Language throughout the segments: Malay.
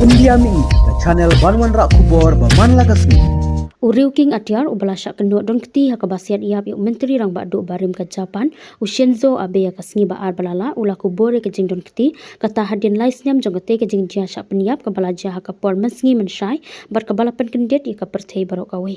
India Mi ke channel Banwan Rak Kubor Baman Lagasmi. Uriu King Atiar ubala syak kenok don keti haka basiat iap yuk menteri rang bak duk barim ke Japan Shinzo Abe ya kasngi ba ar balala ula kubore ke jing don keti kata hadin lai snyam jong kete ke jing dia syak peniap ke balaja haka por mensengi mensyai bar ke balapan kendet ya ke perthei barok kawe.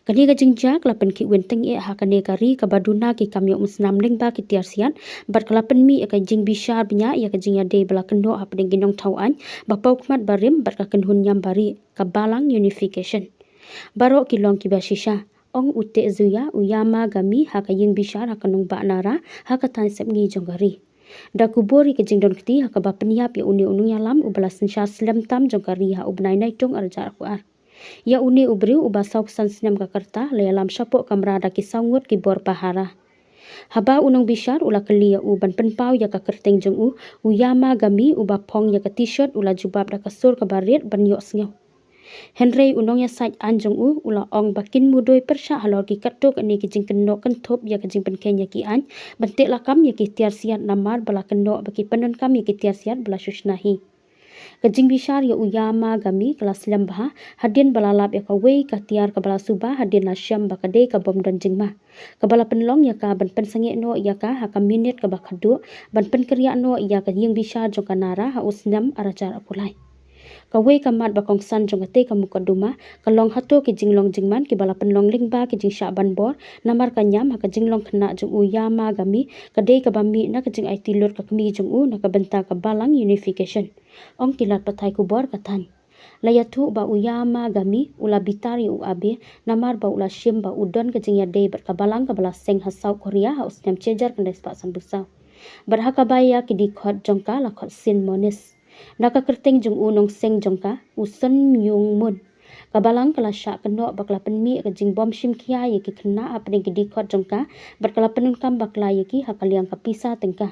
Kani ka jingja kelapen ki wenteng e ha kane kari ka baduna ki kamyo musnam ling ba ki tiarsian bar kelapen mi ka jing bishar bnya ya ka jingya de bala kendo ha pedeng ginong tauan ba paukmat barim bar ka kenhun nyam bari ka balang unification barok ki long ki basisha ong ute zuya uyama gami ha ka jing bishar ha kanong ba nara ha ka tan sep ngi jonggari da kubori ke jing don kti ha ka ba peniap ya uni unung yalam ubala sensha slam tam jonggari ha ubnai nai tong arjar ku ar ya uni ubriu ubasau kesan senyam kakarta lelam syapok kamera daki sangut ki bor pahara. Haba unang bishar ula keli ya uban penpau ya kakerteng jeng uyama gami uba pong ya ka t-shirt ula jubab da kasur kabarit ban yok sengau. Henry unong ya sait anjong ula ong bakin mudoi persya halor ki katuk ni ki jing kenok kentop ya ka jing penken ya ki an bentik lakam ya ki tiar siat namar bala kenok baki penon kam ya ki tiar siat bala susnahi. Kajing bishar ya uyama gami kelas lembah hadin balalap ya kawei katiar kabala subah hadin lasyam bakade ka bom dan jingma kabala penlong ya ka ban pensange no ya ka ha ka minit ka bakadu ban penkeriak no ya ka ying bishar jong kanara ha usnam arajar apulai kawei kamat bakong san jong ate ka mukaduma kalong hato ki jinglong jingman ki bala penlong lingba ki jing syaban bor namar kanyam ha ka jinglong kena jong uyama gami kade ka bami na ka jing IT lor ka kemi jong na ka benta ka balang unification ong kilat patai kubor katan layatu ba uyama gami ula bitari u abe namar ba ula shim ba udon ke jingya de ber kabalang ka bala seng hasau korea ha usnyam cejar kan despa san busau berhaka baya ki di khot jongka la khot sin monis naka kerteng jong unong seng jongka uson myung mun kabalang kala syak kenok bakla penmi ke jing bom shim kia ye ki kena apne ki di khot jongka ber kala penun kam bakla ye ki hakaliang kapisa tengka